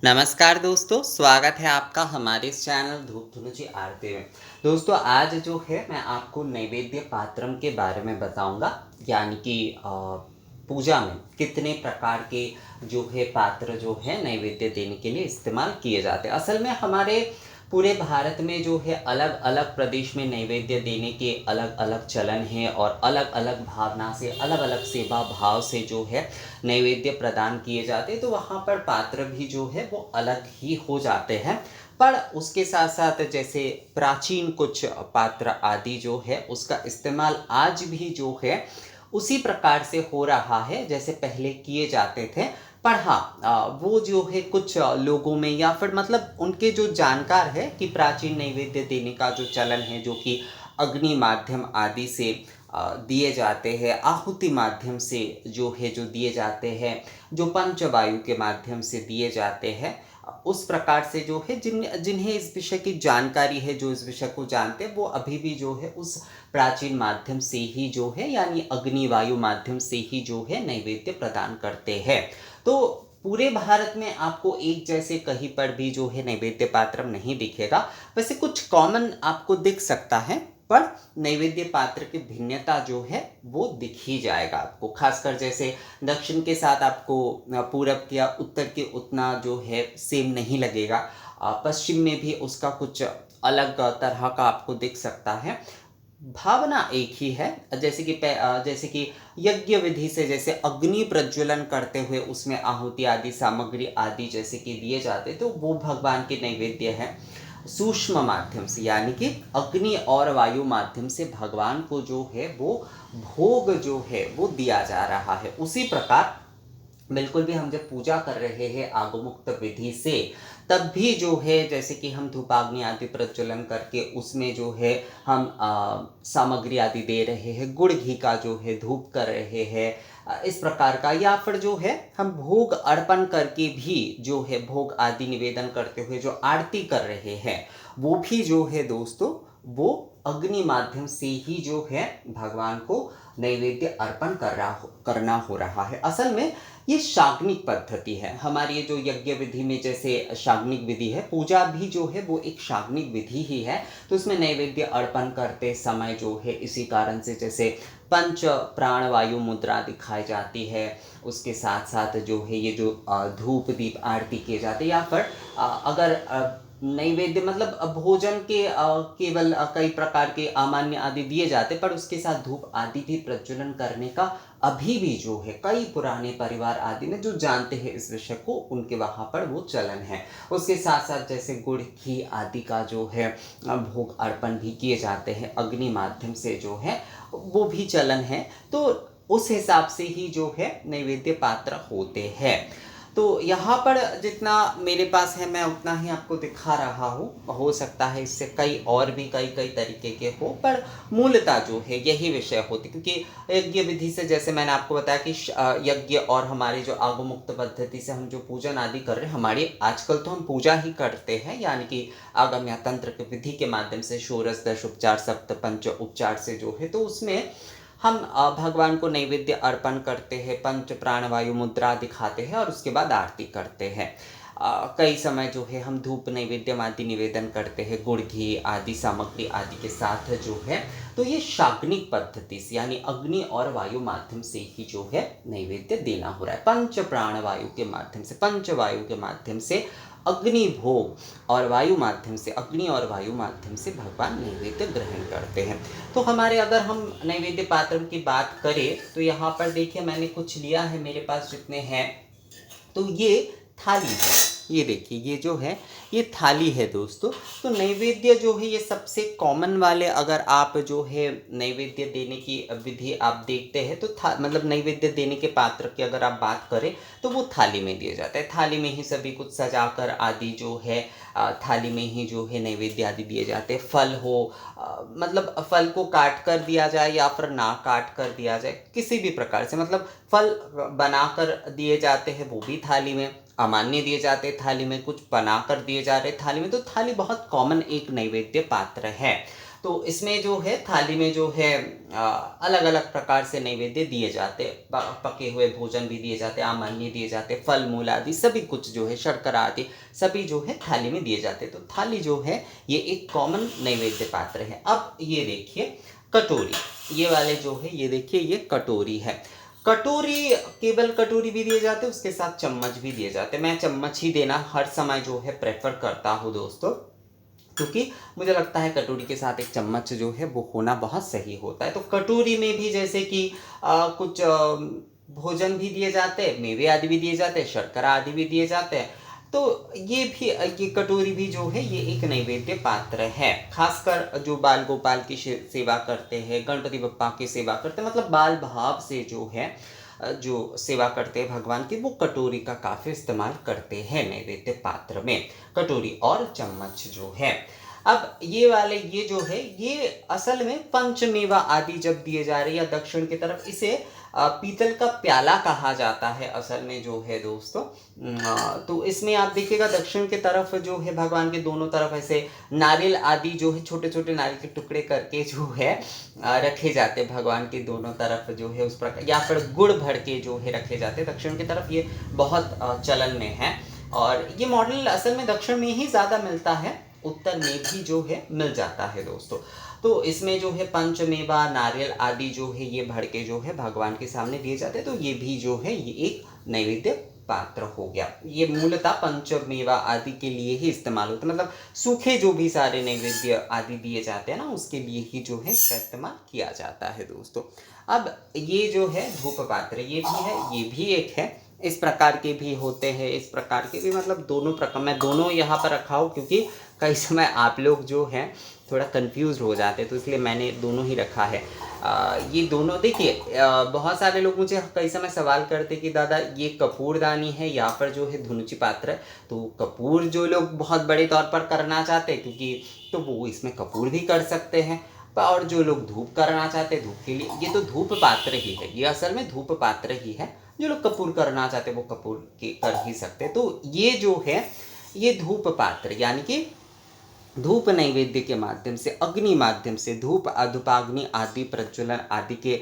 नमस्कार दोस्तों, स्वागत है आपका हमारे इस चैनल धूप धुनुची आरती में। दोस्तों आज जो है मैं आपको नैवेद्य पात्रम के बारे में बताऊंगा, यानी कि पूजा में कितने प्रकार के जो है पात्र जो है नैवेद्य देने के लिए इस्तेमाल किए जाते हैं। असल में हमारे पूरे भारत में जो है अलग अलग प्रदेश में नैवेद्य देने के अलग अलग चलन हैं और अलग अलग भावना से, अलग अलग सेवा भाव से जो है नैवेद्य प्रदान किए जाते हैं। तो वहाँ पर पात्र भी जो है वो अलग ही हो जाते हैं। पर उसके साथ साथ जैसे प्राचीन कुछ पात्र आदि जो है उसका इस्तेमाल आज भी जो है उसी प्रकार से हो रहा है जैसे पहले किए जाते थे। पर हाँ, वो जो है कुछ लोगों में या फिर मतलब उनके जो जानकार है कि प्राचीन नैवेद्य देने का जो चलन है, जो कि अग्नि माध्यम आदि से दिए जाते हैं, आहुति माध्यम से जो है जो दिए जाते हैं, जो पंचवायु के माध्यम से दिए जाते हैं, उस प्रकार से जो है जिन्हें इस विषय की जानकारी है, जो इस विषय को जानते हैं, वो अभी भी जो है उस प्राचीन माध्यम से ही जो है यानी अग्नि वायु माध्यम से ही जो है नैवेद्य प्रदान करते हैं। तो पूरे भारत में आपको एक जैसे कहीं पर भी जो है नैवेद्य पात्र नहीं दिखेगा। वैसे कुछ कॉमन आपको दिख सकता है, पर नैवेद्य पात्र की भिन्नता जो है वो दिख ही जाएगा आपको। खासकर जैसे दक्षिण के साथ आपको पूरब या उत्तर के उतना जो है सेम नहीं लगेगा। पश्चिम में भी उसका कुछ अलग तरह का आपको दिख सकता है। भावना एक ही है। जैसे कि यज्ञ विधि से जैसे अग्नि प्रज्वलन करते हुए उसमें आहुति आदि सामग्री आदि जैसे कि दिए जाते, तो वो भगवान के नैवेद्य है। सूक्ष्म माध्यम से यानी कि अग्नि और वायु माध्यम से भगवान को जो है वो भोग जो है वो दिया जा रहा है। उसी प्रकार बिल्कुल भी हम जब पूजा कर रहे हैं आगमुक्त विधि से, तब भी जो है जैसे कि हम धूपाग्नि आदि प्रज्वलन करके उसमें जो है हम सामग्री आदि दे रहे हैं, गुड़ घी का जो है धूप कर रहे हैं, इस प्रकार का, या फिर जो है हम भोग अर्पण करके भी जो है भोग आदि निवेदन करते हुए जो आरती कर रहे हैं, वो भी जो है दोस्तों वो अग्नि माध्यम से ही जो है भगवान को नैवेद्य अर्पण करना हो रहा है। असल में ये शाग्निक पद्धति है। हमारी ये जो यज्ञ विधि में जैसे शाग्निक विधि है, पूजा भी जो है वो एक शाग्निक विधि ही है। तो उसमें नैवेद्य अर्पण करते समय जो है इसी कारण से जैसे पंच प्राण वायु मुद्रा दिखाई जाती है, उसके साथ साथ जो है ये जो धूप दीप आरती किए जाते, या फिर अगर नैवेद्य मतलब भोजन के केवल कई प्रकार के अमान्य आदि दिए जाते, पर उसके साथ धूप आदि भी प्रज्वलन करने का अभी भी जो है कई पुराने परिवार आदि में जो जानते हैं इस विषय को, उनके वहाँ पर वो चलन है। उसके साथ साथ जैसे गुड़ घी आदि का जो है भोग अर्पण भी किए जाते हैं अग्नि माध्यम से जो है, वो भी चलन है। तो उस हिसाब से ही जो है नैवेद्य पात्र होते हैं। तो यहाँ पर जितना मेरे पास है मैं उतना ही आपको दिखा रहा हूँ। हो सकता है इससे कई और भी कई कई तरीके के हो, पर मूलतः जो है यही विषय होती, क्योंकि यज्ञ विधि से जैसे मैंने आपको बताया कि यज्ञ और हमारे जो आगमुक्त पद्धति से हम जो पूजन आदि कर रहे हैं, हमारी आजकल तो हम पूजा ही करते हैं, यानी कि आगम या तंत्र के विधि के माध्यम से षोडश दश उपचार सप्त पंच उपचार से जो है, तो उसमें हम भगवान को नैवेद्य अर्पण करते हैं, पंच प्राण वायु मुद्रा दिखाते हैं और उसके बाद आरती करते हैं। कई समय जो है हम धूप नैवेद्य आदि निवेदन करते हैं गुड़ घी आदि सामग्री आदि के साथ जो है। तो ये शाग्निक पद्धति से यानी अग्नि और वायु माध्यम से ही जो है नैवेद्य देना हो रहा है। पंच प्राण वायु के माध्यम से, पंच वायु के माध्यम से अग्नि भोग और वायु माध्यम से, अग्नि और वायु माध्यम से भगवान नैवेद्य ग्रहण करते हैं। तो हमारे अगर हम नैवेद्य पात्र की बात करें तो यहाँ पर देखिए मैंने कुछ लिया है, मेरे पास जितने हैं, तो ये थाली है। ये देखिए ये जो है ये थाली है दोस्तों। तो नैवेद्य जो है ये सबसे कॉमन वाले, अगर आप जो है नैवेद्य देने की विधि आप देखते हैं तो मतलब नैवेद्य देने के पात्र की अगर आप बात करें तो वो थाली में दिया जाता है। थाली में ही सभी कुछ सजाकर आदि जो है थाली में ही जो है नैवेद्य आदि दिए जाते हैं। फल हो मतलब फल को काट कर दिया जाए या फिर ना काट कर दिया जाए, किसी भी प्रकार से, मतलब फल बनाकर दिए जाते हैं वो भी थाली में, अमान्य दिए जाते थाली में, कुछ बनाकर दिए जा रहे थाली में। तो थाली बहुत कॉमन एक नैवेद्य पात्र है। तो इसमें जो है थाली में जो है अलग अलग प्रकार से नैवेद्य दिए जाते, पके हुए भोजन भी दिए जाते, आमान्य दिए जाते, फल मूल आदि सभी कुछ जो है, शर्करा आदि सभी जो है थाली में दिए जाते। तो थाली जो है ये एक कॉमन नैवेद्य पात्र है। अब ये देखिए कटोरी, ये वाले जो है ये देखिए ये कटोरी है। कटोरी, केवल कटोरी भी दिए जाते, उसके साथ चम्मच भी दिए जाते। मैं चम्मच ही देना हर समय जो है प्रेफर करता हूँ दोस्तों, क्योंकि मुझे लगता है कटोरी के साथ एक चम्मच जो है वो होना बहुत सही होता है। तो कटोरी में भी जैसे कि कुछ भोजन भी दिए जाते हैं, मेवे आदि भी दिए जाते हैं, शर्करा आदि भी दिए जाते हैं। तो ये भी ये कटोरी भी जो है ये एक नैवेद्य पात्र है। खासकर जो बाल गोपाल की सेवा करते हैं, गणपति बप्पा की सेवा करते हैं, मतलब बाल भाव से जो है जो सेवा करते हैं भगवान की, वो कटोरी का काफ़ी इस्तेमाल करते हैं नैवेद्य पात्र में, कटोरी और चम्मच जो है। अब ये वाले ये जो है ये असल में पंचमेवा आदि जब दिए जा रहे हैं या दक्षिण की तरफ, इसे पीतल का प्याला कहा जाता है असल में जो है दोस्तों। तो इसमें आप देखिएगा दक्षिण की तरफ जो है भगवान के दोनों तरफ ऐसे नारियल आदि जो है छोटे छोटे नारियल के टुकड़े करके जो है रखे जाते भगवान के दोनों तरफ जो है उस प्रकार, या फिर गुड़ भर के जो है रखे जाते दक्षिण की तरफ। ये बहुत चलन में है और ये मॉडल असल में दक्षिण में ही ज़्यादा मिलता है, उत्तर में भी जो है मिल जाता है दोस्तों। तो इसमें जो है पंचमेवा नारियल आदि जो है ये भर के जो है भगवान के सामने दिए जाते हैं। तो ये भी जो है ये एक नैवेद्य पात्र हो गया। ये मूलतः पंचमेवा आदि के लिए ही इस्तेमाल होता है, मतलब सूखे जो भी सारे नैवेद्य आदि दिए जाते हैं ना उसके लिए ही जो है इसका इस्तेमाल किया जाता है दोस्तों। अब ये जो है धूप पात्र ये भी है, ये भी एक है, इस प्रकार के भी होते हैं, इस प्रकार के भी, मतलब दोनों प्रकार, मैं दोनों यहाँ पर रखा हूँ क्योंकि कई समय आप लोग जो हैं थोड़ा कंफ्यूज हो जाते हैं, तो इसलिए मैंने दोनों ही रखा है। ये दोनों देखिए, बहुत सारे लोग मुझे कई समय सवाल करते कि दादा ये कपूरदानी है या फिर जो है धुनुची पात्र है। तो कपूर जो लोग बहुत बड़े तौर पर करना चाहते हैं क्योंकि, तो वो इसमें कपूर भी कर सकते हैं, और जो लोग धूप करना चाहते हैं धूप के लिए, ये तो धूप पात्र ही है, ये असल में धूप पात्र ही है। जो लोग कपूर करना चाहते हैं वो कपूर के कर ही सकते हैं। तो ये जो है ये धूप पात्र यानी कि धूप नैवेद्य के माध्यम से, अग्नि माध्यम से, धूप धूपाग्नि आदि प्रज्वलन आदि के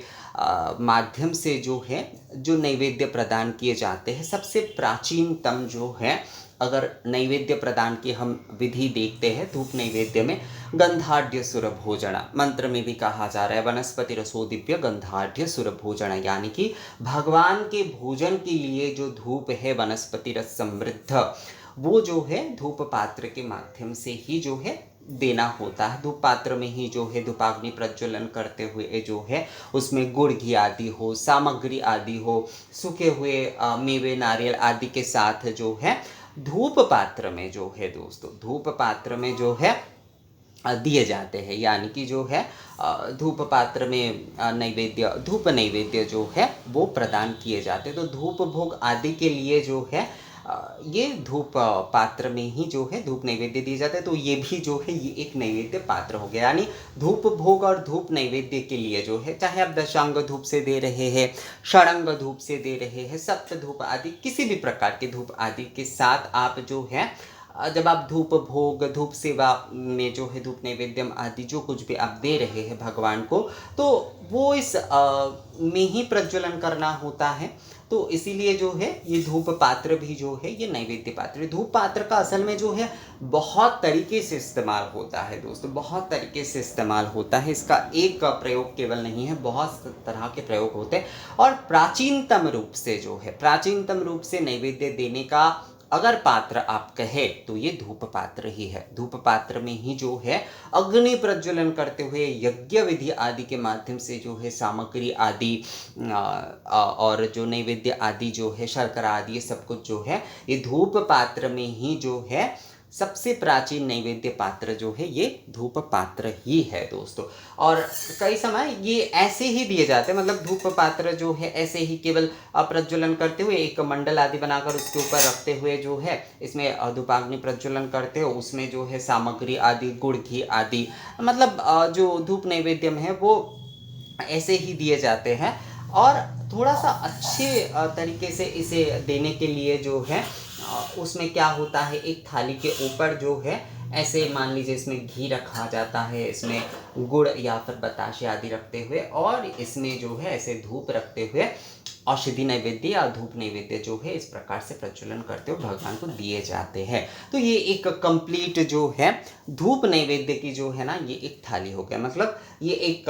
माध्यम से जो है जो नैवेद्य प्रदान किए जाते हैं। सबसे प्राचीनतम जो है अगर नैवेद्य प्रदान की हम विधि देखते हैं धूप नैवेद्य में, गंधाढ़्य सुर भोजना, मंत्र में भी कहा जा रहा है वनस्पति रसो दिव्य गंधाढ़्य सुर भोजना, यानी कि भगवान के भोजन के लिए जो धूप है वनस्पति रस समृद्ध, वो जो है धूप पात्र के माध्यम से ही जो है देना होता है। धूप पात्र में ही जो है धूपाग्नि प्रज्वलन करते हुए जो है उसमें गुड़ घी आदि हो, सामग्री आदि हो, सूखे हुए मेवे नारियल आदि के साथ जो है धूप पात्र में जो है दोस्तों, धूप पात्र में जो है दिए जाते हैं। यानी कि जो है धूप पात्र में नैवेद्य, धूप नैवेद्य जो है वो प्रदान किए जाते हैं। तो धूप भोग आदि के लिए जो है ये धूप पात्र में ही जो है धूप नैवेद्य दिए जाते हैं। तो ये भी जो है ये एक नैवेद्य पात्र हो गया। यानी धूप भोग और धूप नैवेद्य के लिए जो है, चाहे आप दशांग धूप से दे रहे हैं, षडंग धूप से दे रहे हैं, सप्त धूप आदि किसी भी प्रकार के धूप आदि के साथ आप जो है जब आप धूप भोग धूप सेवा में जो है धूप नैवेद्यम आदि जो कुछ भी आप दे रहे हैं भगवान को, तो वो इस में ही प्रज्वलन करना होता है। तो इसीलिए जो है ये धूप पात्र भी जो है ये नैवेद्य पात्र। धूप पात्र का असल में जो है बहुत तरीके से इस्तेमाल होता है दोस्तों, बहुत तरीके से इस्तेमाल होता है। इसका एक प्रयोग केवल नहीं है, बहुत तरह के प्रयोग होते हैं। और प्राचीनतम रूप से जो है, प्राचीनतम रूप से नैवेद्य देने का अगर पात्र आप कहें तो ये धूप पात्र ही है। धूप पात्र में ही जो है अग्नि प्रज्वलन करते हुए यज्ञ विधि आदि के माध्यम से जो है सामग्री आदि और जो नैवेद्य आदि जो है शर्करा आदि ये सब कुछ जो है ये धूप पात्र में ही जो है सबसे प्राचीन नैवेद्य पात्र जो है ये धूप पात्र ही है दोस्तों। और कई समय ये ऐसे ही दिए जाते हैं, मतलब धूप पात्र जो है ऐसे ही केवल प्रज्वलन करते हुए एक मंडल आदि बनाकर उसके ऊपर रखते हुए जो है इसमें धूपाग्नि प्रज्वलन करते हो, उसमें जो है सामग्री आदि गुड़ घी आदि, मतलब जो धूप नैवेद्यम है वो ऐसे ही दिए जाते हैं। और थोड़ा सा अच्छे तरीके से इसे देने के लिए जो है उसमें क्या होता है, एक थाली के ऊपर जो है ऐसे मान लीजिए इसमें घी रखा जाता है, इसमें गुड़ या फिर बताशे आदि रखते हुए, और इसमें जो है ऐसे धूप रखते हुए औषधि नैवेद्य या धूप नैवेद्य जो है इस प्रकार से प्रज्वलन करते हुए भगवान को दिए जाते हैं। तो ये एक कंप्लीट जो है धूप नैवेद्य की जो है ना ये एक थाली हो गया, मतलब ये एक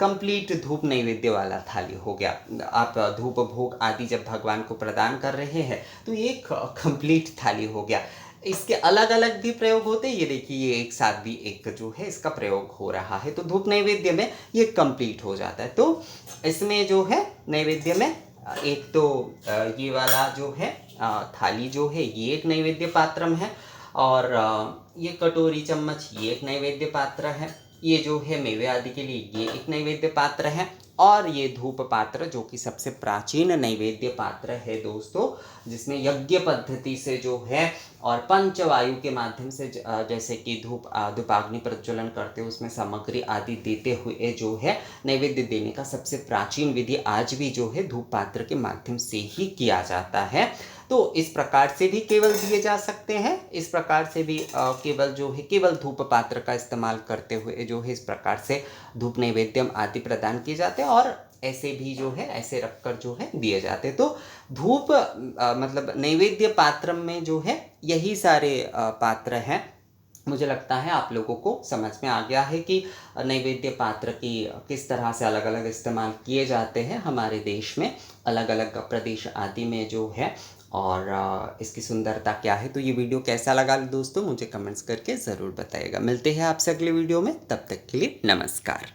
कंप्लीट धूप नैवेद्य वाला थाली हो गया। आप धूप भोग आदि जब भगवान को प्रदान कर रहे हैं तो ये एक कंप्लीट थाली हो गया। इसके अलग अलग भी प्रयोग होते हैं, ये देखिए ये एक साथ भी एक जो है इसका प्रयोग हो रहा है, तो धूप नैवेद्य में ये कंप्लीट हो जाता है। तो इसमें जो है नैवेद्य में एक तो ये वाला जो है थाली जो है ये एक नैवेद्य पात्रम है, और ये कटोरी चम्मच ये एक नैवेद्य पात्र है, ये जो है मेवे आदि के लिए ये एक नैवेद्य पात्र है, और ये धूप पात्र जो कि सबसे प्राचीन नैवेद्य पात्र है दोस्तों, जिसमें यज्ञ पद्धति से जो है और पंचवायु के माध्यम से जैसे कि धूपाग्नि प्रज्वलन करते हुए उसमें सामग्री आदि देते हुए जो है नैवेद्य देने का सबसे प्राचीन विधि आज भी जो है धूप पात्र के माध्यम से ही किया जाता है। तो इस प्रकार से भी केवल दिए जा सकते हैं, इस प्रकार से भी केवल जो है केवल धूप पात्र का इस्तेमाल करते हुए जो है इस प्रकार से धूप नैवेद्यम आदि प्रदान किए जाते हैं, और ऐसे भी जो है ऐसे रखकर जो है दिए जाते हैं। तो धूप मतलब नैवेद्य पात्र में जो है यही सारे पात्र हैं। मुझे लगता है आप लोगों को समझ में आ गया है कि नैवेद्य पात्र की किस तरह से अलग अलग इस्तेमाल किए जाते हैं हमारे देश में, अलग अलग प्रदेश आदि में जो है, और इसकी सुंदरता क्या है। तो ये वीडियो कैसा लगा दोस्तों मुझे कमेंट्स करके ज़रूर बताइएगा। मिलते हैं आपसे अगले वीडियो में, तब तक के लिए नमस्कार।